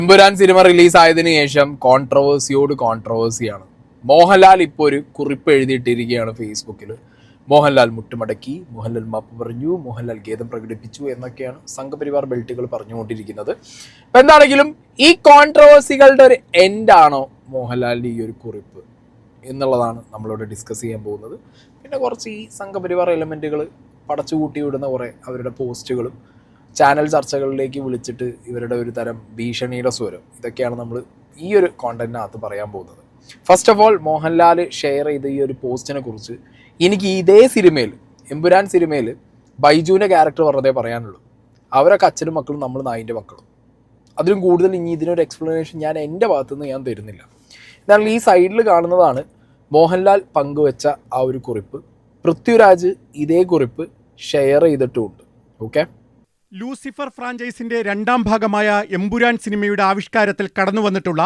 Empuraan cinema റിലീസായതിനു ശേഷം കോൺട്രവേഴ്സിയാണ്. മോഹൻലാൽ ഇപ്പോൾ ഒരു കുറിപ്പ് എഴുതിയിട്ടിരിക്കുകയാണ് ഫേസ്ബുക്കിൽ. മോഹൻലാൽ മുട്ടുമടക്കി, മോഹൻലാൽ മാപ്പ് പറഞ്ഞു, മോഹൻലാൽ ഖേദം പ്രകടിപ്പിച്ചു എന്നൊക്കെയാണ് സംഘപരിവാർ ബെൽറ്റുകൾ പറഞ്ഞുകൊണ്ടിരിക്കുന്നത്. അപ്പം എന്താണെങ്കിലും ഈ കോൺട്രവേഴ്സികളുടെ ഒരു എൻഡാണോ മോഹൻലാലിൻ്റെ ഈ ഒരു കുറിപ്പ് എന്നുള്ളതാണ് നമ്മളിവിടെ ഡിസ്കസ് ചെയ്യാൻ പോകുന്നത്. പിന്നെ കുറച്ച് ഈ സംഘപരിവാർ എലമെൻറ്റുകൾ പടച്ചുകൂട്ടി വിടുന്ന കുറേ അവരുടെ പോസ്റ്റുകളും ചാനൽ ചർച്ചകളിലേക്ക് വിളിച്ചിട്ട് ഇവരുടെ ഒരു തരം ഭീഷണിയുടെ സ്വരം, ഇതൊക്കെയാണ് നമ്മൾ ഈ ഒരു കോണ്ടന്റിനകത്ത് പറയാൻ പോകുന്നത്. First of all, Mohanlal share ചെയ്ത ഈ ഒരു പോസ്റ്റിനെ കുറിച്ച് എനിക്ക് ഇതേ സിനിമയിൽ, എമ്പുരാൻ സിനിമയിൽ ബൈജുവിൻ്റെ ക്യാരക്ടർ പറഞ്ഞതേ പറയാനുള്ളൂ. അവരൊക്കെ അച്ഛനും മക്കളും, നമ്മൾ നായിൻ്റെ മക്കളും. അതിലും കൂടുതൽ ഇനി ഇതിനൊരു എക്സ്പ്ലനേഷൻ ഞാൻ എൻ്റെ ഭാഗത്തുനിന്ന് ഞാൻ തരുന്നില്ല. എന്നാൽ ഈ സൈഡിൽ കാണുന്നതാണ് മോഹൻലാൽ പങ്കുവെച്ച ആ ഒരു കുറിപ്പ്. പൃഥ്വിരാജ് ഇതേ കുറിപ്പ് ഷെയർ ചെയ്തിട്ടുമുണ്ട്. ഓക്കെ, ലൂസിഫർ ഫ്രാഞ്ചൈസിന്റെ രണ്ടാം ഭാഗമായ എമ്പുരാൻ സിനിമയുടെ ആവിഷ്കാരത്തിൽ കടന്നുവന്നിട്ടുള്ള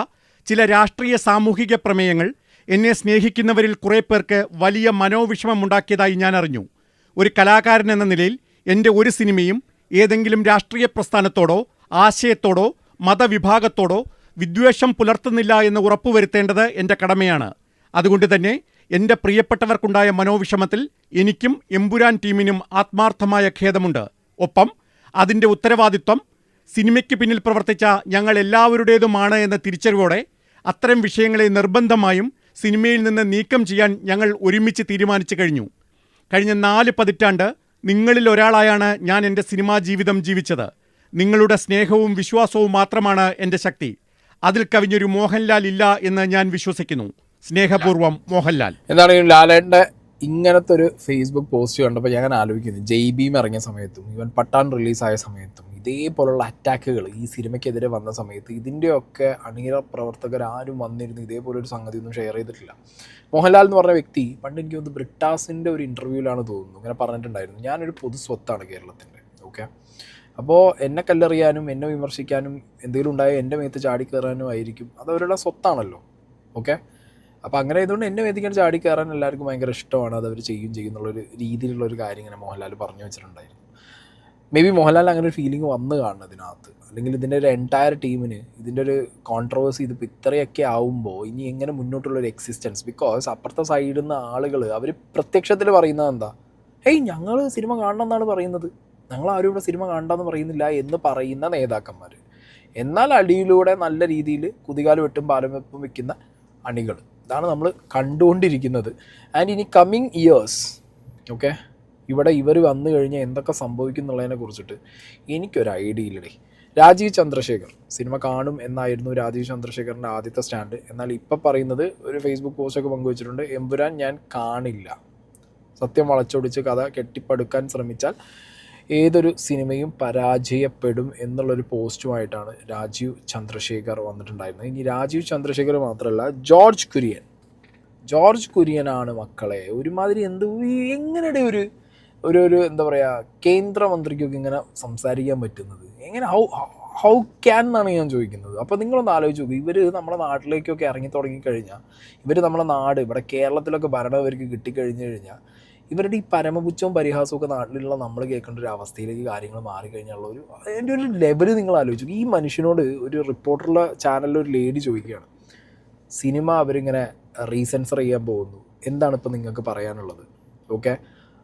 ചില രാഷ്ട്രീയ സാമൂഹിക പ്രമേയങ്ങൾ എന്നെ സ്നേഹിക്കുന്നവരിൽ കുറേ പേർക്ക് വലിയ മനോവിഷമമുണ്ടാക്കിയതായി ഞാൻ അറിഞ്ഞു. ഒരു കലാകാരൻ എന്ന നിലയിൽ എൻ്റെ ഒരു സിനിമയും ഏതെങ്കിലും രാഷ്ട്രീയ പ്രസ്ഥാനത്തോടോ ആശയത്തോടോ മതവിഭാഗത്തോടോ വിദ്വേഷം പുലർത്തുന്നില്ല എന്ന് ഉറപ്പുവരുത്തേണ്ടത് എൻ്റെ കടമയാണ്. അതുകൊണ്ട് തന്നെ എൻ്റെ പ്രിയപ്പെട്ടവർക്കുണ്ടായ മനോവിഷമത്തിൽ എനിക്കും എമ്പുരാൻ ടീമിനും ആത്മാർത്ഥമായ ഖേദമുണ്ട്. ഒപ്പം അതിൻ്റെ ഉത്തരവാദിത്വം സിനിമയ്ക്ക് പിന്നിൽ പ്രവർത്തിച്ച ഞങ്ങൾ എല്ലാവരുടേതുമാണ് എന്ന തിരിച്ചറിവോടെ അത്തരം വിഷയങ്ങളെ നിർബന്ധമായും സിനിമയിൽ നിന്ന് നീക്കം ചെയ്യാൻ ഞങ്ങൾ ഒരുമിച്ച് തീരുമാനിച്ചു കഴിഞ്ഞു. കഴിഞ്ഞ 4 പതിറ്റാണ്ട് നിങ്ങളിൽ ഒരാളായാണ് ഞാൻ എൻ്റെ സിനിമാ ജീവിതം ജീവിച്ചത്. നിങ്ങളുടെ സ്നേഹവും വിശ്വാസവും മാത്രമാണ് എൻ്റെ ശക്തി. അതിൽ കവിഞ്ഞൊരു മോഹൻലാൽ ഇല്ല എന്ന് ഞാൻ വിശ്വസിക്കുന്നു. സ്നേഹപൂർവ്വം, മോഹൻലാൽ. എന്താണെങ്കിലും ലാലേട്ടൻ്റെ ഇങ്ങനത്തെ ഒരു ഫേസ്ബുക്ക് പോസ്റ്റ് കണ്ടപ്പോൾ ഞാൻ ആലോചിക്കുന്നു, ജയ് ഭീം ഇറങ്ങിയ സമയത്തും ഈവൻ പട്ടാൻ റിലീസായ സമയത്തും ഇതേപോലുള്ള അറ്റാക്കുകൾ ഈ സിനിമയ്ക്കെതിരെ വന്ന സമയത്ത് ഇതിൻ്റെയൊക്കെ അണിയറ പ്രവർത്തകർ ആരും വന്നിരുന്നു ഇതേപോലൊരു സംഗതി ഒന്നും ഷെയർ ചെയ്തിട്ടില്ല. മോഹൻലാൽ എന്ന് പറഞ്ഞ വ്യക്തി പണ്ട് എനിക്ക് തോന്നുന്നു ബ്രിട്ടാസിൻ്റെ ഒരു ഇൻ്റർവ്യൂവിലാണ് തോന്നുന്നു ഇങ്ങനെ പറഞ്ഞിട്ടുണ്ടായിരുന്നു, ഞാനൊരു പൊതു സ്വത്താണ് കേരളത്തിൻ്റെ. ഓക്കെ, അപ്പോൾ എന്നെ കല്ലെറിയാനും എന്നെ വിമർശിക്കാനും എന്തെങ്കിലും ഉണ്ടായാൽ എൻ്റെ മേത്ത് ചാടിക്കയറാനും ആയിരിക്കും, അത് അവരുടെ സ്വത്താണല്ലോ. ഓക്കെ, അപ്പോൾ അങ്ങനെ ആയതുകൊണ്ട് എന്നെ വേദിക്കാൻ ചാടി കയറാൻ എല്ലാവർക്കും ഭയങ്കര ഇഷ്ടമാണ്, അത് അവർ ചെയ്യുന്നുള്ളൊരു രീതിയിലുള്ളൊരു കാര്യം ഇങ്ങനെ മോഹൻലാൽ പറഞ്ഞു വെച്ചിട്ടുണ്ടായിരുന്നു. മേ ബി മോഹൻലാൽ അങ്ങനെ ഒരു ഫീലിംഗ് വന്ന് കാണുന്നത് ഇതിനകത്ത്, അല്ലെങ്കിൽ ഇതിൻ്റെ ഒരു എൻറ്റയർ ടീമിന് ഇതിൻ്റെ ഒരു കോൺട്രവേഴ്സി ഇതിപ്പോൾ ഇത്രയൊക്കെ ആവുമ്പോൾ ഇനി എങ്ങനെ മുന്നോട്ടുള്ളൊരു എക്സിസ്റ്റൻസ്. ബിക്കോസ് അപ്പുറത്തെ സൈഡിൽ നിന്ന് ആളുകൾ അവർ പ്രത്യക്ഷത്തിൽ പറയുന്നത് എന്താ, ഹേയ് ഞങ്ങൾ സിനിമ കാണണം എന്നാണ് പറയുന്നത്, ഞങ്ങളാരും ഇവിടെ സിനിമ കാണണ്ടെന്ന് പറയുന്നില്ല എന്ന് പറയുന്ന നേതാക്കന്മാർ, എന്നാൽ അടിയിലൂടെ നല്ല രീതിയിൽ കുതികാല് വെട്ടും പാലം വെപ്പും വെക്കുന്ന അണികൾ. ഇതാണ് നമ്മൾ കണ്ടുകൊണ്ടിരിക്കുന്നത്. ആൻഡ് ഇനി കമ്മിങ് ഇയേഴ്സ് ഓക്കെ, ഇവിടെ ഇവർ വന്നു കഴിഞ്ഞാൽ എന്തൊക്കെ സംഭവിക്കും എന്നുള്ളതിനെ കുറിച്ചിട്ട് എനിക്കൊരു ഐഡിയ ഇല്ലടേ. രാജീവ് ചന്ദ്രശേഖർ സിനിമ കാണും എന്നായിരുന്നു രാജീവ് ചന്ദ്രശേഖറിൻ്റെ ആദ്യത്തെ സ്റ്റാൻഡ്. എന്നാൽ ഇപ്പം പറയുന്നത്, ഒരു ഫേസ്ബുക്ക് പോസ്റ്റൊക്കെ പങ്കുവച്ചിട്ടുണ്ട്, എമ്പുരാൻ ഞാൻ കാണില്ല, സത്യം വളച്ചൊടിച്ച് കഥ കെട്ടിപ്പടുക്കാൻ ശ്രമിച്ചാൽ ഏതൊരു സിനിമയും പരാജയപ്പെടും എന്നുള്ളൊരു പോസ്റ്റുമായിട്ടാണ് രാജീവ് ചന്ദ്രശേഖർ വന്നിട്ടുണ്ടായിരുന്നത്. ഇനി രാജീവ് ചന്ദ്രശേഖർ മാത്രമല്ല, ജോർജ് കുര്യനാണ് മക്കളെ ഒരുമാതിരി എങ്ങനെയുടെ ഒരു എന്താ പറയുക, കേന്ദ്രമന്ത്രിക്കൊക്കെ ഇങ്ങനെ സംസാരിക്കാൻ പറ്റുന്നത് എങ്ങനെ, ഹൗ ക്യാൻ എന്നാണ് ഞാൻ ചോദിക്കുന്നത്. അപ്പോൾ നിങ്ങളൊന്ന് ആലോചിച്ച് നോക്കും, ഇവർ നമ്മുടെ നാട്ടിലേക്കൊക്കെ ഇറങ്ങി തുടങ്ങിക്കഴിഞ്ഞാൽ, ഇവർ നമ്മുടെ നാട് ഇവിടെ കേരളത്തിലൊക്കെ ഭരണം ഇവർക്ക് കിട്ടിക്കഴിഞ്ഞ് കഴിഞ്ഞാൽ ഇവരുടെ ഈ പരമപുച്ഛവും പരിഹാസവും ഒക്കെ നാട്ടിലുള്ള നമ്മൾ കേൾക്കേണ്ട ഒരു അവസ്ഥയിലേക്ക് കാര്യങ്ങൾ മാറിക്കഴിഞ്ഞുള്ള അതിൻ്റെ ഒരു ലെവൽ നിങ്ങൾ ആലോചിച്ചു. ഈ മനുഷ്യനോട് ഒരു റിപ്പോർട്ടറുള്ള ചാനലിൽ ഒരു ലേഡി ചോദിക്കുകയാണ്, സിനിമ അവരിങ്ങനെ റീസെൻസർ ചെയ്യാൻ പോകുന്നു, എന്താണ് ഇപ്പോൾ നിങ്ങൾക്ക് പറയാനുള്ളത്? ഓക്കെ,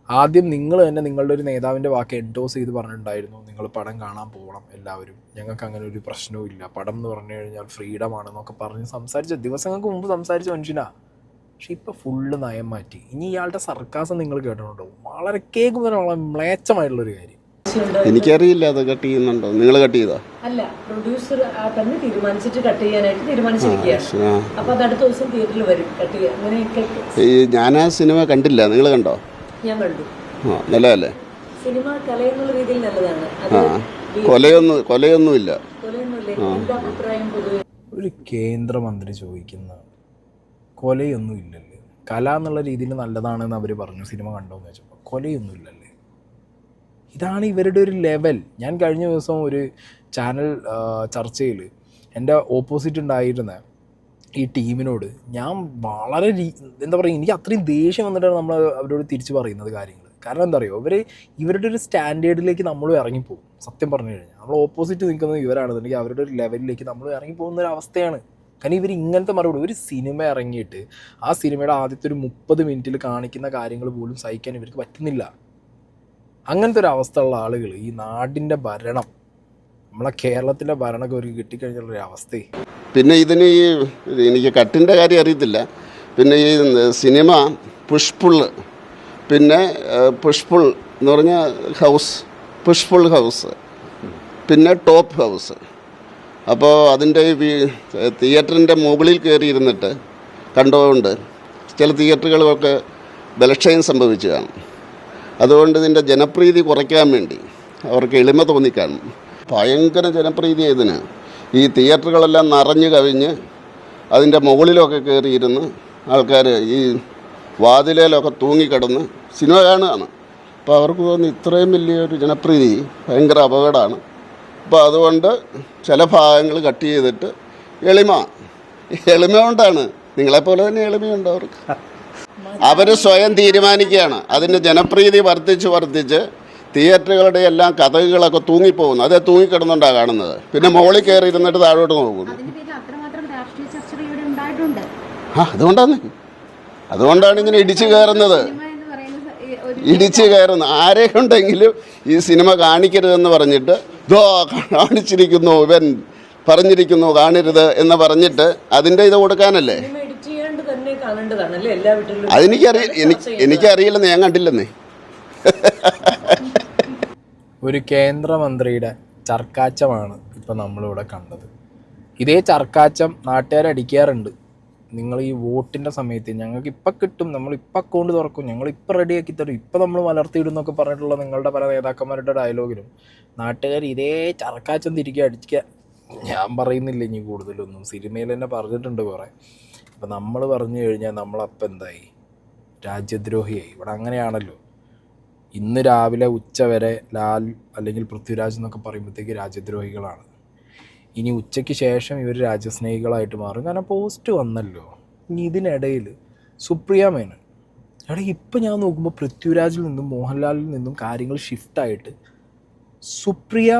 ആദ്യം നിങ്ങൾ തന്നെ നിങ്ങളുടെ ഒരു നേതാവിൻ്റെ വാക്ക് എൻഡോസ് ചെയ്ത് പറഞ്ഞിട്ടുണ്ടായിരുന്നു, നിങ്ങൾ പടം കാണാൻ പോകണം എല്ലാവരും, ഞങ്ങൾക്ക് അങ്ങനെ ഒരു പ്രശ്നവും ഇല്ല, പടം എന്ന് പറഞ്ഞു കഴിഞ്ഞാൽ ഫ്രീഡം ആണെന്നൊക്കെ പറഞ്ഞ് സംസാരിച്ച ദിവസങ്ങൾക്ക് മുമ്പ് സംസാരിച്ച മനുഷ്യനാണ്. പക്ഷെ ഇപ്പോൾ ഫുള്ള് നയം മാറ്റി. ഇനി ഇയാളുടെ സർക്കാസം നിങ്ങൾ കേട്ടിട്ടുണ്ടോ? വളരെ കേൾക്കുമ്പോൾ വളരെ മ്ലേച്ഛമായിട്ടുള്ളൊരു കാര്യം. എനിക്കറിയില്ല അത് കട്ട് ചെയ്യുന്നുണ്ടോ, നിങ്ങൾ കട്ട് ചെയ്തോ? അല്ല, പ്രൊഡ്യൂസർ തന്നെ തീരുമാനിച്ചിട്ട് കട്ട് ചെയ്യാനായിട്ട് തീരുമാനിച്ചിരിക്കുകയാണ്. അപ്പോൾ അത് അടുത്ത ദിവസം തിയേറ്ററിൽ വരും കട്ട് ചെയ്യാൻ. അങ്ങനെയൊക്കെ ഞാൻ ആ സിനിമ കണ്ടില്ല, നിങ്ങൾ കണ്ടോ? ഞാൻ കണ്ടു. നല്ലതല്ലേ സിനിമ? കലയെന്നുള്ള രീതിയിൽ നല്ലതാണ്. അത് കൊലയൊന്നുമില്ല. എൻ്റെ അഭിപ്രായം പൊതുവെ ഒരു കേന്ദ്രമന്ത്രി ചോദിക്കുന്ന കൊലയൊന്നും ഇല്ലല്ലേ, കല എന്നുള്ള രീതിയിൽ നല്ലതാണെന്ന് അവർ പറഞ്ഞു, സിനിമ കണ്ടോന്ന് വെച്ചപ്പോൾ കൊലയൊന്നും ഇല്ലല്ലേ. ഇതാണ് ഇവരുടെ ഒരു ലെവൽ. ഞാൻ കഴിഞ്ഞ ദിവസം ഒരു ചാനൽ ചർച്ചയിൽ എൻ്റെ ഓപ്പോസിറ്റ് ഉണ്ടായിരുന്ന ഈ ടീമിനോട് ഞാൻ വളരെ എന്താ പറയുക, എനിക്ക് അത്രയും ദേഷ്യം വന്നിട്ടാണ് നമ്മൾ അവരോട് തിരിച്ച് പറയുന്നത് കാര്യങ്ങൾ. കാരണം എന്താ പറയുക, ഇവരുടെ ഒരു സ്റ്റാൻഡേർഡിലേക്ക് നമ്മളും ഇറങ്ങിപ്പോകും. സത്യം പറഞ്ഞു കഴിഞ്ഞാൽ നമ്മൾ ഓപ്പോസിറ്റ് നിൽക്കുന്നത് ഇവരാണെന്നുണ്ടെങ്കിൽ അവരുടെ ഒരു ലെവലിലേക്ക് നമ്മൾ ഇറങ്ങിപ്പോകുന്ന ഒരു അവസ്ഥയാണ്. കാരണം ഇവർ ഇങ്ങനത്തെ മറുപടി, ഒരു സിനിമ ഇറങ്ങിയിട്ട് ആ സിനിമയുടെ ആദ്യത്തെ ഒരു 30 മിനിറ്റിൽ കാണിക്കുന്ന കാര്യങ്ങൾ പോലും സഹിക്കാൻ ഇവർക്ക് പറ്റുന്നില്ല. അങ്ങനത്തെ ഒരു അവസ്ഥ ഉള്ള ആളുകൾ ഈ നാടിൻ്റെ ഭരണം, നമ്മളെ കേരളത്തിൻ്റെ ഭരണമൊക്കെ അവർക്ക് കിട്ടിക്കഴിഞ്ഞുള്ളൊരു അവസ്ഥയെ. പിന്നെ ഇതിന് എനിക്ക് കട്ടിൻ്റെ കാര്യം അറിയത്തില്ല. പിന്നെ ഈ സിനിമ പുഷ്പുൾ, പിന്നെ പുഷ്പുൾ എന്ന് പറഞ്ഞാൽ ഹൗസ്, പുഷ്പുൾ ഹൗസ്, പിന്നെ ടോപ്പ് ഹൗസ്. അപ്പോൾ അതിൻ്റെ തിയേറ്ററിൻ്റെ മുകളിൽ കയറി ഇരുന്നിട്ട് കണ്ടുകൊണ്ട് ചില തിയേറ്ററുകളൊക്കെ ബലക്ഷയം സംഭവിച്ചു കാണും. അതുകൊണ്ട് ഇതിൻ്റെ ജനപ്രീതി കുറയ്ക്കാൻ വേണ്ടി അവർക്ക് എളിമ തോന്നിക്കാണും. ഭയങ്കര ജനപ്രീതി ഇതിന്. ഈ തിയേറ്ററുകളെല്ലാം നിറഞ്ഞു കവിഞ്ഞ് അതിൻ്റെ മുകളിലൊക്കെ കയറിയിരുന്ന് ആൾക്കാർ ഈ വാതിലയിലൊക്കെ തൂങ്ങിക്കിടന്ന് സിനിമ കാണുകയാണ്. അപ്പോൾ അവർക്ക് തോന്നി ഇത്രയും വലിയൊരു ജനപ്രീതി ഭയങ്കര അപകടമാണ്. അപ്പോൾ അതുകൊണ്ട് ചില ഭാഗങ്ങൾ കട്ട് ചെയ്തിട്ട് എളിമ കൊണ്ടാണ്, നിങ്ങളെപ്പോലെ തന്നെ എളിമയുണ്ട് അവർക്ക്. അവർ സ്വയം തീരുമാനിക്കുകയാണ്. അതിൻ്റെ ജനപ്രീതി വർദ്ധിച്ച് തിയേറ്ററുകളുടെ എല്ലാം കഥകളൊക്കെ തൂങ്ങിപ്പോകുന്നു. അതേ തൂങ്ങിക്കിടന്നുകൊണ്ടാണ് കാണുന്നത്. പിന്നെ മുകളിൽ കയറി ഇരുന്നിട്ട് താഴോട്ട് നോക്കുന്നു. അതുകൊണ്ടാണ് ഇങ്ങനെ ഇടിച്ചു കയറുന്നത്. ആരെ കൊണ്ടെങ്കിലും ഈ സിനിമ കാണിക്കരുതെന്ന് പറഞ്ഞിട്ട് ഇതോ കാണിച്ചിരിക്കുന്നു, ഇവൻ പറഞ്ഞിരിക്കുന്നു കാണരുത് എന്ന് പറഞ്ഞിട്ട് അതിൻ്റെ ഇത് കൊടുക്കാനല്ലേ. എനിക്കറിയില്ലെന്ന്, ഞാൻ കണ്ടില്ലെന്നേ. ഒരു കേന്ദ്രമന്ത്രിയുടെ ചർക്കാച്ചമാണ് ഇപ്പം നമ്മളിവിടെ കണ്ടത്. ഇതേ ചർക്കാച്ചം നാട്ടുകാരടിക്കാറുണ്ട്. നിങ്ങൾ ഈ വോട്ടിൻ്റെ സമയത്ത് ഞങ്ങൾക്ക് ഇപ്പം കിട്ടും, നമ്മളിപ്പം അക്കൗണ്ട് തുറക്കും, ഞങ്ങളിപ്പോൾ റെഡിയാക്കി തരും, ഇപ്പം നമ്മൾ വളർത്തിയിടുന്നൊക്കെ പറഞ്ഞിട്ടുള്ള നിങ്ങളുടെ പല നേതാക്കന്മാരുടെ ഡയലോഗിലും നാട്ടുകാർ ഇതേ ചർക്കാച്ചം തിരികെ അടിക്കുക. ഞാൻ പറയുന്നില്ല ഇനി കൂടുതലൊന്നും, സിനിമയിൽ തന്നെ പറഞ്ഞിട്ടുണ്ട് കുറേ. അപ്പം നമ്മൾ പറഞ്ഞു കഴിഞ്ഞാൽ നമ്മളപ്പം എന്തായി, രാജ്യദ്രോഹിയായി. ഇവിടെ അങ്ങനെയാണല്ലോ. ഇന്ന് രാവിലെ ഉച്ച വരെ ലാൽ അല്ലെങ്കിൽ പൃഥ്വിരാജ് എന്നൊക്കെ പറയുമ്പോഴത്തേക്ക് രാജ്യദ്രോഹികളാണ്. ഇനി ഉച്ചയ്ക്ക് ശേഷം ഇവർ രാജ്യസ്നേഹികളായിട്ട് മാറും. കാരണം പോസ്റ്റ് വന്നല്ലോ. ഇനി ഇതിനിടയിൽ സുപ്രിയ മേനോൻ, ഇപ്പം ഞാൻ നോക്കുമ്പോൾ പൃഥ്വിരാജിൽ നിന്നും മോഹൻലാലിൽ നിന്നും കാര്യങ്ങൾ ഷിഫ്റ്റായിട്ട് സുപ്രിയ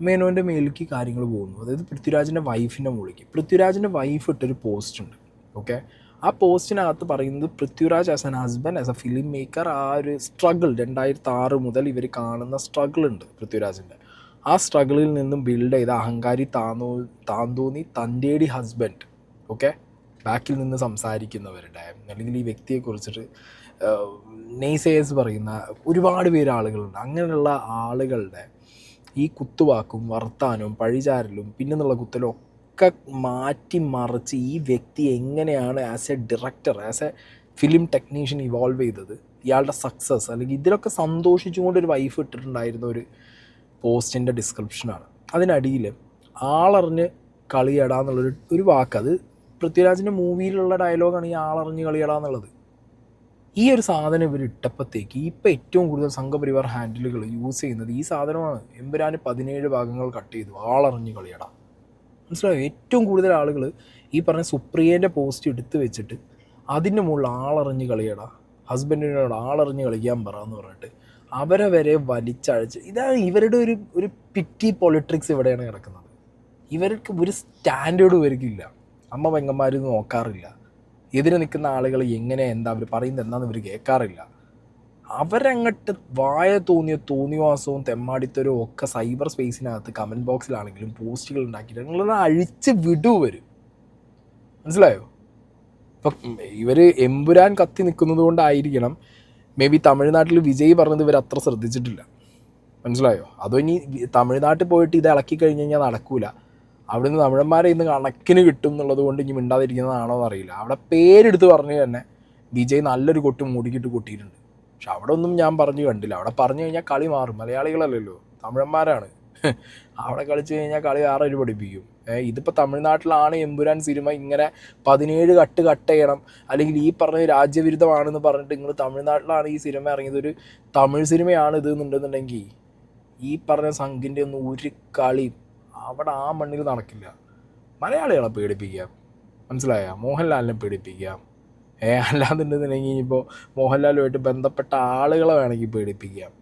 മേനോൻ്റെ മേലേക്ക് കാര്യങ്ങൾ പോകുന്നു. അതായത് പൃഥ്വിരാജിൻ്റെ വൈഫിൻ്റെ മുകളിലേക്ക്. പൃഥ്വിരാജിൻ്റെ വൈഫ് ഇട്ടൊരു പോസ്റ്റ് ഉണ്ട്. ഓക്കെ, ആ പോസ്റ്റിനകത്ത് പറയുന്നത് Prithviraj as an husband, as A film maker, ആ ഒരു സ്ട്രഗിൾ 2006 മുതൽ ഇവർ കാണുന്ന സ്ട്രഗിൾ ഉണ്ട് പൃഥ്വിരാജിൻ്റെ. ആ സ്ട്രഗിളിൽ നിന്നും ബിൽഡ് ചെയ്ത അഹങ്കാരി താന്തോന്നി തൻ്റെടി ഹസ്ബൻഡ്, ഓക്കെ, ബാക്കിൽ നിന്ന് സംസാരിക്കുന്നവരുടെ അല്ലെങ്കിൽ ഈ വ്യക്തിയെക്കുറിച്ചിട്ട് നെയ്സേഴ്സ് പറയുന്ന ഒരുപാട് പേര് ആളുകളുണ്ട്. അങ്ങനെയുള്ള ആളുകളുടെ ഈ കുത്തുവാക്കും വർത്താനവും പഴിചാരലും പിന്നെന്നുള്ള കുത്തലും ഒക്കെ മാറ്റി മറിച്ച് ഈ വ്യക്തി എങ്ങനെയാണ് as A director, as A film technician evolve ചെയ്തത്, ഇയാളുടെ സക്സസ്, അല്ലെങ്കിൽ ഇതിലൊക്കെ സന്തോഷിച്ചുകൊണ്ട് ഒരു വൈഫ് ഇട്ടിട്ടുണ്ടായിരുന്ന ഒരു പോസ്റ്റിൻ്റെ ഡിസ്ക്രിപ്ഷനാണ്. അതിനടിയിൽ ആളറിഞ്ഞ് കളിയടാന്നുള്ളൊരു വാക്ക്, അത് പൃഥ്വിരാജിൻ്റെ മൂവിയിലുള്ള ഡയലോഗാണ് ഈ ആളറിഞ്ഞ് കളിയടാന്നുള്ളത്. ഈ ഒരു സാധനം ഇവർ ഇട്ടപ്പോഴത്തേക്ക് ഇപ്പം ഏറ്റവും കൂടുതൽ സംഘപരിവാർ ഹാൻഡിലുകൾ യൂസ് ചെയ്യുന്നത് ഈ സാധനമാണ്. എമ്പുരാന് 17 ഭാഗങ്ങൾ കട്ട് ചെയ്തു, ആളറിഞ്ഞ് കളിയടാ. മനസ്സിലായോ? ഏറ്റവും കൂടുതൽ ആളുകൾ ഈ പറഞ്ഞ സുപ്രിയേൻ്റെ പോസ്റ്റ് എടുത്ത് വെച്ചിട്ട് അതിൻ്റെ മുകളിൽ ആളറിഞ്ഞ് കളിയടാ, ഹസ്ബൻഡിനോട് ആളറിഞ്ഞ് കളിക്കാൻ പറ എന്ന് പറഞ്ഞിട്ട് അവരെ വരെ വലിച്ചഴച്ച്, ഇതാണ് ഇവരുടെ ഒരു പിറ്റി പൊളിറ്റിക്സ് ഇവിടെയാണ് കിടക്കുന്നത്. ഇവർക്ക് ഒരു സ്റ്റാൻഡേർഡും ഇവർക്കില്ല. അമ്മ പെങ്ങന്മാർ നോക്കാറില്ല. എതിരെ നിൽക്കുന്ന ആളുകൾ എങ്ങനെ എന്താ അവർ പറയുന്നത് എന്താണെന്ന് ഇവർ കേൾക്കാറില്ല. അവരങ്ങോട്ട് വായ തോന്നിവാസവും തെമ്മാടിത്തരവും ഒക്കെ സൈബർ സ്പേസിനകത്ത് കമൻറ്റ് ബോക്സിലാണെങ്കിലും പോസ്റ്റുകൾ ഉണ്ടാക്കിയിട്ട് നിങ്ങളത് അഴിച്ച് വിടൂ വരും. മനസ്സിലായോ? ഇപ്പം ഇവർ എമ്പുരാൻ കത്തി നിൽക്കുന്നത് കൊണ്ടായിരിക്കണം മേ ബി തമിഴ്നാട്ടിൽ വിജയ് പറഞ്ഞത് ഇവർ അത്ര ശ്രദ്ധിച്ചിട്ടില്ല. മനസ്സിലായോ? അതോ ഇനി തമിഴ്നാട്ടിൽ പോയിട്ട് ഇത് ഇളക്കി കഴിഞ്ഞ് കഴിഞ്ഞാൽ നടക്കൂല, അവിടുന്ന് തമിഴന്മാരെ ഇന്ന് കണക്കിന് കിട്ടും എന്നുള്ളത് കൊണ്ട് ഇനി മിണ്ടാതിരിക്കുന്നതാണോ എന്നറിയില്ല. അവിടെ പേരെടുത്ത് പറഞ്ഞു തന്നെ വിജയ് നല്ലൊരു കൊട്ട് മൂടിക്കിട്ട് കൊട്ടിയിട്ടുണ്ട്. പക്ഷെ അവിടെ ഒന്നും ഞാൻ പറഞ്ഞു കണ്ടില്ല. അവിടെ പറഞ്ഞു കഴിഞ്ഞാൽ കളി മാറും. മലയാളികളല്ലല്ലോ, തമിഴന്മാരാണ്. അവിടെ കളിച്ചു കഴിഞ്ഞാൽ കളി വേറെ ഒരു പഠിപ്പിക്കും. ഇതിപ്പോൾ തമിഴ്നാട്ടിലാണ് എമ്പുരാൻ സിനിമ ഇങ്ങനെ 17 കട്ട് ചെയ്യണം, അല്ലെങ്കിൽ ഈ പറഞ്ഞ രാജ്യവിരുദ്ധമാണെന്ന് പറഞ്ഞിട്ട് നിങ്ങൾ തമിഴ്നാട്ടിലാണ് ഈ സിനിമ ഇറങ്ങിയത്, ഒരു തമിഴ് സിനിമയാണ് ഇത് എന്നുണ്ടെന്നുണ്ടെങ്കിൽ ഈ പറഞ്ഞ സംഘിൻ്റെ ഒന്നും ഒരു കളി അവിടെ ആ മണ്ണിൽ നടക്കില്ല. മലയാളികളെ പേടിപ്പിക്കാം, മനസ്സിലായ? മോഹൻലാലിനെ പേടിപ്പിക്കാം, അല്ലാന്നുണ്ടെന്നുണ്ടെങ്കിൽ ഇപ്പോൾ മോഹൻലാലുമായിട്ട് ബന്ധപ്പെട്ട ആളുകളെ വേണമെങ്കിൽ പേടിപ്പിക്കാം,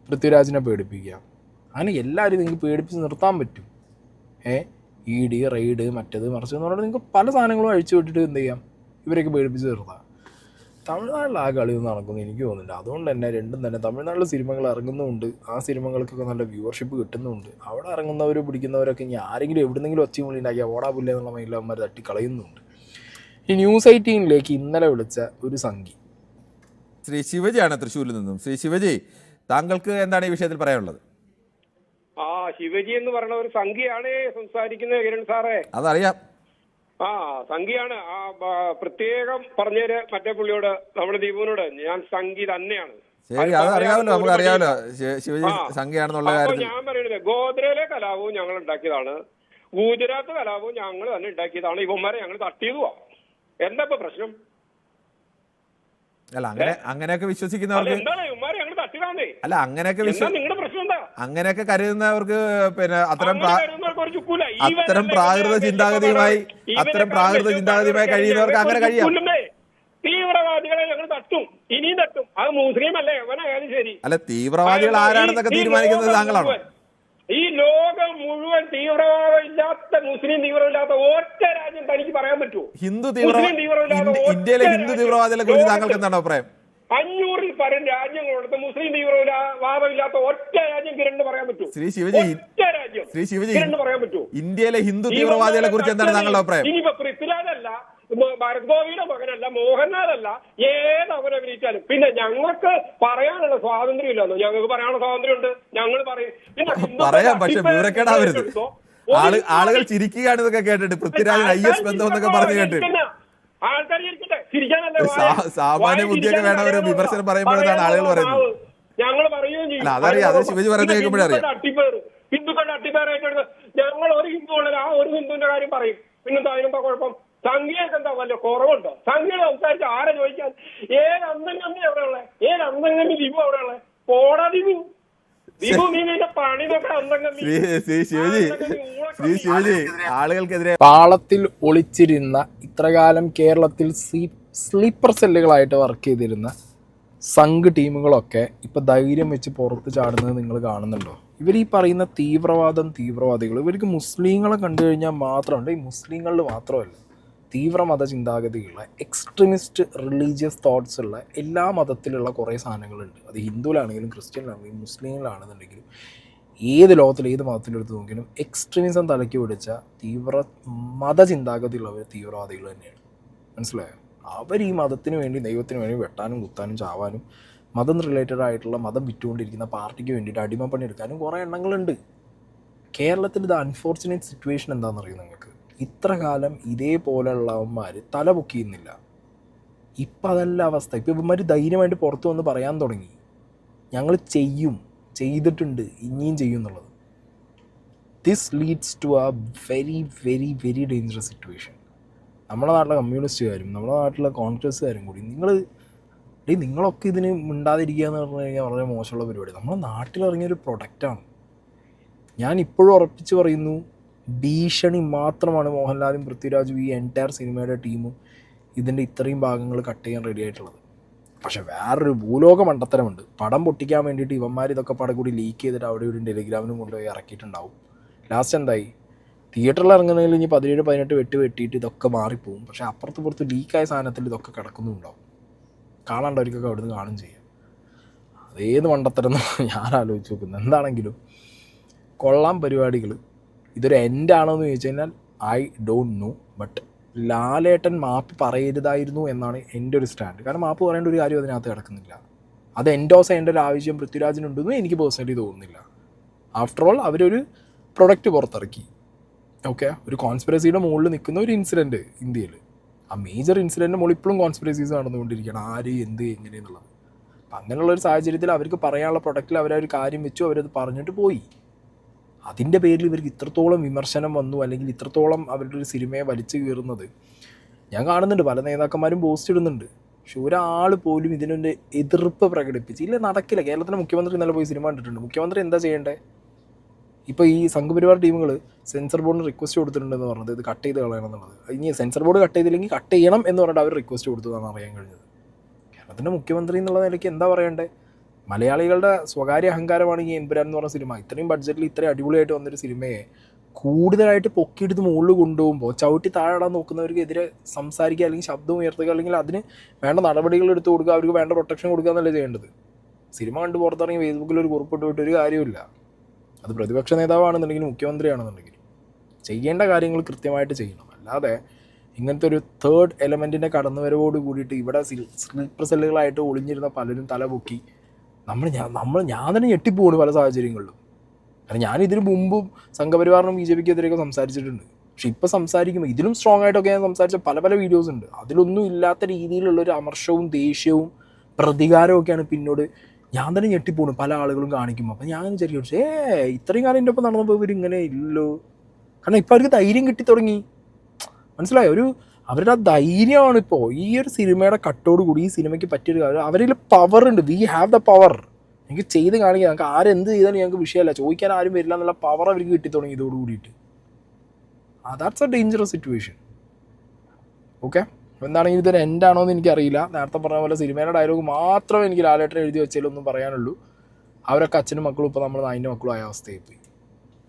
പൃഥ്വിരാജിനെ പേടിപ്പിക്കാം, അങ്ങനെ എല്ലാവരും നിങ്ങൾക്ക് പേടിപ്പിച്ച് നിർത്താൻ പറ്റും. ED റെയ്ഡ് മറ്റേത് മറിച്ച് എന്ന് പറഞ്ഞാൽ നിങ്ങൾക്ക് പല സാധനങ്ങളും അഴിച്ചു വിട്ടിട്ട് എന്ത് ചെയ്യാം, ഇവരെയൊക്കെ പേടിപ്പിച്ച് നിർത്താം. തമിഴ്നാട്ടിൽ ആ കളിയൊന്നും നടക്കുന്നു എനിക്ക് തോന്നുന്നില്ല. അതുകൊണ്ട് തന്നെ രണ്ടും തന്നെ തമിഴ്നാട്ടിൽ സിനിമകൾ ഇറങ്ങുന്നുമുണ്ട്, ആ സിനിമകൾക്കൊക്കെ നല്ല വ്യൂവർഷിപ്പ് കിട്ടുന്നുമുണ്ട്. അവിടെ ഇറങ്ങുന്നവർ പിടിക്കുന്നവരൊക്കെ ഇനി ആരെങ്കിലും എവിടെന്നെങ്കിലും ഒച്ചയും ഉണ്ടാക്കിയാൽ ഓടാ പുല്ല എന്നുള്ള മൈൻഡിൽ അവന്മാർ തട്ടി കളയുന്നുണ്ട്. ഈ ന്യൂസ് 18ലേക്ക് ഇന്നലെ വിളിച്ച ഒരു സംഘി ശ്രീ ശിവജിയാണ് തൃശ്ശൂരിൽ നിന്നും. ശ്രീ ശിവജി, താങ്കൾക്ക് എന്താണ് ഈ വിഷയത്തിൽ പറയാനുള്ളത്? ശിവജി എന്ന് പറയുന്ന ഒരു സംഖ്യയാണ് സംസാരിക്കുന്നത് കിരൺ സാറേ. അതറിയാം. സംഖ്യയാണ്. പ്രത്യേകം പറഞ്ഞേര് മറ്റേ പുള്ളിയോട്, നമ്മുടെ ദീപുവിനോട്, ഞാൻ സംഖ്യ തന്നെയാണ്. ശരി, അത് അറിയാമല്ലോ, നമുക്ക് അറിയാമല്ലോ ശിവജി സംഖ്യയാണെന്നുള്ള കാര്യത്തിൽ. ഞാൻ പറയുന്നത് ഗോദ്രയിലെ കലാപവും ഞങ്ങൾ ഉണ്ടാക്കിയതാണ്, ഗുജറാത്ത് കലാപവും ഞങ്ങൾ തന്നെ ഉണ്ടാക്കിയതാണ്, ഇവന്മാരെ ഞങ്ങൾ തട്ടിയതുവാ. എന്താ ഇപ്പൊ പ്രശ്നം? അല്ല അങ്ങനെയൊക്കെ വിശ്വസിക്കുന്നവർക്ക് അല്ല അങ്ങനെയൊക്കെ കരുതുന്നവർക്ക് പിന്നെ അത്തരം പ്രാകൃത ചിന്താഗതിയുമായി കഴിയുന്നവർക്ക് അങ്ങനെ കഴിയാം. തീവ്രവാദികളെ ഞങ്ങൾ തട്ടും, ഇനിയും തട്ടും. അത് മുസ്ലിം അല്ലേ എവനായാലും ശരി. അല്ല, തീവ്രവാദികൾ ആരാണെന്നൊക്കെ തീരുമാനിക്കുന്നത് താങ്കളാണോ? ഈ ലോകം മുഴുവൻ തീവ്രവാദമില്ലാത്ത, മുസ്ലിം തീവ്രമില്ലാത്ത ഒറ്റ രാജ്യം തനിക്ക് പറയാൻ പറ്റുമോ? ഇന്ത്യയിലെ ഹിന്ദു തീവ്രവാദികളെ കുറിച്ച് താങ്കൾക്ക് എന്താണ് അഭിപ്രായം? 500-ൽ പരം രാജ്യങ്ങളോടത്ത് മുസ്ലിം തീവ്രവാദമില്ലാത്ത ഒറ്റ രാജ്യം കിരണ് പറയാൻ പറ്റുമോ? ശ്രീ ശിവജി, കിരണ് പറയാൻ പറ്റുമോ? ഇന്ത്യയിലെ ഹിന്ദു തീവ്രവാദികളെ കുറിച്ച് എന്താണ് താങ്കളുടെ അഭിപ്രായം? ഇനിയിപ്പോ പൃഥ്വിരാജല്ല, ഭരത് ഗോപിയുടെ മകനല്ല, മോഹൻലാലല്ല, ഏത് അവരെ വിളിച്ചാലും പിന്നെ ഞങ്ങൾക്ക് പറയാനുള്ള സ്വാതന്ത്ര്യം ഇല്ലെന്നോ? ഞങ്ങൾക്ക് പറയാനുള്ള സ്വാതന്ത്ര്യം ഉണ്ട്, ഞങ്ങൾ പറയും. പറയാം, പക്ഷെ വിവരക്കേടാവരുത്. ആളുകൾ ചിരിക്കുകയാണ് ഇതൊക്കെ കേട്ടിട്ട്. പൃഥ്വിരാജ് IS ബന്ധം എന്നൊക്കെ പറഞ്ഞു കേട്ട് ആൾക്കാർ സാമാന്യ ബുദ്ധിയൊക്കെ വേണം ഒരു വിമർശനം പറയുമ്പോഴാണ് ആളുകൾ പറയുന്നത്. ഞങ്ങൾ പറയുകയും ചെയ്യും. അതറിയാം, അത് ശിവജി പറയുന്നത് കേൾക്കുമ്പോഴേ അറിയാം. ഹിന്ദുക്കളുടെ അട്ടിപ്പേരായിട്ട് ഞങ്ങൾ ഒരു ഹിന്ദു ഉള്ളത് ആ ഒരു ഹിന്ദുവിന്റെ കാര്യം പറയും. പിന്നെന്താ അതിനെന്താ കുഴപ്പം? സംഖ്യക്ക് എന്താ വല്ല കുറവുണ്ടോ? സംഖ്യ സംസാരിച്ച് ആരെ ചോദിക്കാൻ? ഏത് അന്തംഗമ്മി അവിടെ ഉള്ളേ? ഏത് അന്തംഗമ്മി ദിബു അവിടെ ഉള്ളേ? പോടാ ദിബു, ദിബു നീ നിന്റെ പണി നോക്ക. അന്തംഗമ്മി ശ്രീ ശിവജി, ആളുകൾക്കെതിരെ പാളത്തിൽ ഒളിച്ചിരുന്ന ഇത്രകാലം കേരളത്തിൽ സ്ലീപ്പർ സെല്ലുകളായിട്ട് വർക്ക് ചെയ്തിരുന്ന സംഘ് ടീമുകളൊക്കെ ഇപ്പൊ ധൈര്യം വെച്ച് പുറത്ത് ചാടുന്നത് നിങ്ങൾ കാണുന്നുണ്ടോ? ഇവർ ഈ പറയുന്ന തീവ്രവാദികൾ ഇവർക്ക് മുസ്ലിങ്ങളെ കണ്ടു കഴിഞ്ഞാൽ മാത്രമല്ല, ഈ മുസ്ലിങ്ങളിൽ മാത്രമല്ല, തീവ്രമത ചിന്താഗതിയുള്ള എക്സ്ട്രീമിസ്റ്റ് റിലീജിയസ് തോട്ട്സ് ഉള്ള എല്ലാ മതത്തിലുള്ള കുറേ സാധനങ്ങളുണ്ട്. അത് ഹിന്ദുവിലാണെങ്കിലും ക്രിസ്ത്യനിലാണെങ്കിലും മുസ്ലിങ്ങളിലാണെന്നുണ്ടെങ്കിലും ഏത് ലോകത്തിൽ ഏത് മതത്തിലെടുത്ത് നോക്കിയാലും എക്സ്ട്രീമിസം തലയ്ക്ക് പിടിച്ച മത ചിന്താഗതിയുള്ളവർ തീവ്രവാദികൾ തന്നെയാണ്. മനസ്സിലായോ? അവർ ഈ മതത്തിന് വേണ്ടി, ദൈവത്തിന് വേണ്ടി വെട്ടാനും കുത്താനും ചാവാനും, മതം റിലേറ്റഡ് ആയിട്ടുള്ള മതം വിറ്റുകൊണ്ടിരിക്കുന്ന പാർട്ടിക്ക് വേണ്ടിയിട്ട് അടിമപ്പണി എടുക്കാനും കുറേ എണ്ണങ്ങളുണ്ട്. കേരളത്തിൽ ഇത് അൺഫോർച്ചുനേറ്റ് സിറ്റുവേഷൻ എന്താണെന്നറിയും നിങ്ങൾക്ക്? ഇത്ര കാലം ഇതേപോലെയുള്ളവന്മാർ തല പൊക്കിയുന്നില്ല. ഇപ്പം അതല്ല അവസ്ഥ. ഇപ്പം ഇവന്മാർ ധൈര്യമായിട്ട് പുറത്തു വന്ന് പറയാൻ തുടങ്ങി, ഞങ്ങൾ ചെയ്തിട്ടുണ്ട്, ഇനിയും ചെയ്യും എന്നുള്ളത്. This leads to a very very very dangerous situation. നമ്മുടെ നാട്ടിലെ കമ്മ്യൂണിസ്റ്റുകാരും നമ്മുടെ നാട്ടിലെ കോൺഗ്രസ്സുകാരും കൂടി നിങ്ങളൊക്കെ ഇതിന് മിണ്ടാതിരിക്കുക എന്ന് പറഞ്ഞു കഴിഞ്ഞാൽ വളരെ മോശമുള്ള പരിപാടി. നമ്മുടെ നാട്ടിലിറങ്ങിയൊരു പ്രൊഡക്റ്റാണ്. ഞാൻ ഇപ്പോഴും ഉറപ്പിച്ച് പറയുന്നു, ഭീഷണി മാത്രമാണ് മോഹൻലാലും പൃഥ്വിരാജും ഈ എൻറ്റയർ സിനിമയുടെ ടീമും ഇതിൻ്റെ ഇത്രയും ഭാഗങ്ങൾ കട്ട് ചെയ്യാൻ റെഡി ആയിട്ടുള്ളത്. പക്ഷെ വേറൊരു ഭൂലോക മണ്ടത്തരമുണ്ട്. പടം പൊട്ടിക്കാൻ വേണ്ടിയിട്ട് ഇവന്മാർ ഇതൊക്കെ പടം കൂടി ലീക്ക് ചെയ്തിട്ട് അവിടെ ഒരു ടെലിഗ്രാമിനും കൊണ്ടുപോയി ഇറക്കിയിട്ടുണ്ടാവും. ലാസ്റ്റ് എന്തായി? തിയേറ്ററിൽ ഇറങ്ങുന്നതിൽ ഇനി 17-18 വെട്ടിയിട്ട് ഇതൊക്കെ മാറിപ്പോവും. പക്ഷേ അപ്പുറത്ത് ലീക്കായ സാധനത്തിൽ ഇതൊക്കെ കിടക്കുന്നുണ്ടാവും. കാണാണ്ടവർക്കൊക്കെ അവിടെ നിന്ന് കാണും ചെയ്യാം. അതേത് മണ്ടത്തരം ഞാൻ ആലോചിച്ച് നോക്കുന്നത്. എന്താണെങ്കിലും കൊള്ളാം പരിപാടികൾ. ഇതൊരു എൻഡാണോ എന്ന് ചോദിച്ചു കഴിഞ്ഞാൽ ഐ ഡോണ്ട് നോ. ബട്ട് ലാലേട്ടൻ മാപ്പ് പറയരുതായിരുന്നു എന്നാണ് എൻ്റെ ഒരു സ്റ്റാൻഡ്. കാരണം മാപ്പ് പറയേണ്ട ഒരു കാര്യം അതിനകത്ത് കിടക്കുന്നില്ല. അത് എൻഡോസ് ചെയ്യേണ്ട ഒരു ആവശ്യം പൃഥ്വിരാജിനുണ്ടെന്നും എനിക്ക് പേഴ്സണലി തോന്നുന്നില്ല. ആഫ്റ്റർ ഓൾ അവരൊരു പ്രൊഡക്റ്റ് പുറത്തിറക്കി. ഓക്കെ, ഒരു കോൺസ്പിറസിയുടെ മുകളിൽ നിൽക്കുന്ന ഒരു ഇൻസിഡൻറ്റ് ഇന്ത്യയിൽ. ആ മേജർ ഇൻസിഡൻറ്റിൻ്റെ മുകളിൽ ഇപ്പോഴും കോൺസ്പിറസീസ് നടന്നുകൊണ്ടിരിക്കുകയാണ്, ആര് എന്ത് എങ്ങനെയെന്നുള്ളത്. അപ്പം അങ്ങനെയുള്ളൊരു സാഹചര്യത്തിൽ അവർക്ക് പറയാനുള്ള പ്രൊഡക്റ്റിൽ അവരൊരു കാര്യം വെച്ചു, അവരത് പറഞ്ഞിട്ട് പോയി. അതിൻ്റെ പേരിൽ ഇവർക്ക് ഇത്രത്തോളം വിമർശനം വന്നു, അല്ലെങ്കിൽ ഇത്രത്തോളം അവരുടെ ഒരു സിനിമയെ വലിച്ചു കീറുന്നത് ഞാൻ കാണുന്നുണ്ട്. പല നേതാക്കന്മാരും പോസ്റ്റ് ഇടുന്നുണ്ട്. പക്ഷെ ഒരാൾ പോലും ഇതിനൊരു എതിർപ്പ് പ്രകടിപ്പിച്ച് ഇല്ല, നടക്കില്ല. കേരളത്തിലെ മുഖ്യമന്ത്രി ഇന്നലെ പോയി സിനിമ കണ്ടിട്ടുണ്ട്. മുഖ്യമന്ത്രി എന്താ ചെയ്യേണ്ടത്? ഇപ്പോൾ ഈ സംഘപരിവാർ ടീമുകൾ സെൻസർ ബോർഡിന് റിക്വസ്റ്റ് കൊടുത്തിട്ടുണ്ടെന്ന് പറഞ്ഞത് ഇത് കട്ട് ചെയ്ത് കളയണം എന്നുള്ളത്. ഇനി സെൻസർ ബോർഡ് കട്ട് ചെയ്തില്ലെങ്കിൽ കട്ട് ചെയ്യണം എന്ന് പറഞ്ഞിട്ട് അവർ റിക്വസ്റ്റ് കൊടുത്തതാണ് അറിയാൻ കഴിഞ്ഞത്. കേരളത്തിൻ്റെ മുഖ്യമന്ത്രി എന്നുള്ള നിലയ്ക്ക് എന്താ പറയണ്ടേ? മലയാളികളുടെ സ്വകാര്യ അഹങ്കാരമാണ് ഈ എമ്പുരാൻ എന്ന് പറഞ്ഞ സിനിമ. ഇത്രയും ബഡ്ജറ്റിൽ ഇത്രയും അടിപൊളിയായിട്ട് വന്നൊരു സിനിമയെ കൂടുതലായിട്ട് പൊക്കിയെടുത്ത് മുകളിൽ കൊണ്ടുപോകുമ്പോൾ ചവിട്ടി താഴെടാൻ നോക്കുന്നവർക്കെതിരെ സംസാരിക്കുക, അല്ലെങ്കിൽ ശബ്ദം ഉയർത്തുക, അല്ലെങ്കിൽ അതിന് വേണ്ട നടപടികൾ എടുത്ത് കൊടുക്കുക, അവർക്ക് വേണ്ട പ്രൊട്ടക്ഷൻ കൊടുക്കുക എന്നല്ലേ ചെയ്യേണ്ടത്. സിനിമ കണ്ട് പുറത്തിറങ്ങി ഫേസ്ബുക്കിൽ ഒരു കുറിപ്പിട്ട് വിട്ട് ഒരു കാര്യമില്ല. അത് പ്രതിപക്ഷ നേതാവാണെന്നുണ്ടെങ്കിലും മുഖ്യമന്ത്രിയാണെന്നുണ്ടെങ്കിലും ചെയ്യേണ്ട കാര്യങ്ങൾ കൃത്യമായിട്ട് ചെയ്യണം. അല്ലാതെ ഇങ്ങനത്തെ ഒരു തേർഡ് എലമെൻറ്റിൻ്റെ കടന്നുവരവോട് കൂടിയിട്ട് ഇവിടെ സ്ലീപ്പർ സെല്ലുകളായിട്ട് ഒളിഞ്ഞിരുന്ന പലരും തലപൊക്കി ഞാൻ തന്നെ ഞെട്ടിപ്പോണ് പല സാഹചര്യങ്ങളിലും. കാരണം ഞാൻ ഇതിന് മുമ്പും സംഘപരിവാറിനും BJP ക്കെതിരെയൊക്കെ സംസാരിച്ചിട്ടുണ്ട്. പക്ഷെ ഇപ്പോൾ സംസാരിക്കുമ്പോൾ ഇതിലും സ്ട്രോങ് ആയിട്ടൊക്കെ ഞാൻ സംസാരിച്ച പല വീഡിയോസ് ഉണ്ട്. അതിലൊന്നും ഇല്ലാത്ത രീതിയിലുള്ളൊരു അമർഷവും ദേഷ്യവും പ്രതികാരവും ഒക്കെയാണ് പിന്നോട് ഞാൻ തന്നെ ഞെട്ടിപ്പോണ് പല ആളുകളും കാണിക്കുമ്പോൾ. അപ്പം ഞാൻ വിചാരിക്കും ഇത്രയും കാലം എൻ്റെ ഒപ്പം നടന്നപ്പോൾ ഇവർ ഇങ്ങനെ ഇല്ലല്ലോ. കാരണം ഇപ്പോൾ അവർക്ക് ധൈര്യം കിട്ടി തുടങ്ങി, മനസ്സിലായോ? അവരുടെ ആ ധൈര്യമാണ് ഇപ്പോൾ ഈ ഒരു സിനിമയുടെ കട്ടോട് കൂടി ഈ സിനിമയ്ക്ക് പറ്റിയൊരു കാര്യം. അവരിൽ പവർ ഉണ്ട്. We have the power. എനിക്ക് ചെയ്ത് കാണിക്കുക, ഞങ്ങൾക്ക് ആരെന്ത് ചെയ്താലും ഞങ്ങൾക്ക് വിഷയമല്ല, ചോദിക്കാൻ ആരും വരില്ല എന്നുള്ള പവർ അവർക്ക് കിട്ടി തുടങ്ങി ഇതോട് കൂടിയിട്ട്. That's a dangerous situation. Okay, എന്താണെങ്കിൽ ഇതൊരു എൻഡാണോ എന്ന് എനിക്കറിയില്ല. നേരത്തെ പറഞ്ഞ പോലെ സിനിമയുടെ ഡയലോഗ് മാത്രമേ എനിക്ക് ലാലേട്ടൻ എഴുതി വെച്ചാലൊന്നും പറയാനുള്ളൂ. അവരൊക്കെ അച്ഛനും മക്കളും ഇപ്പോൾ നമ്മൾ അതിൻ്റെ മക്കളും ആയ അവസ്ഥയായി പോയി.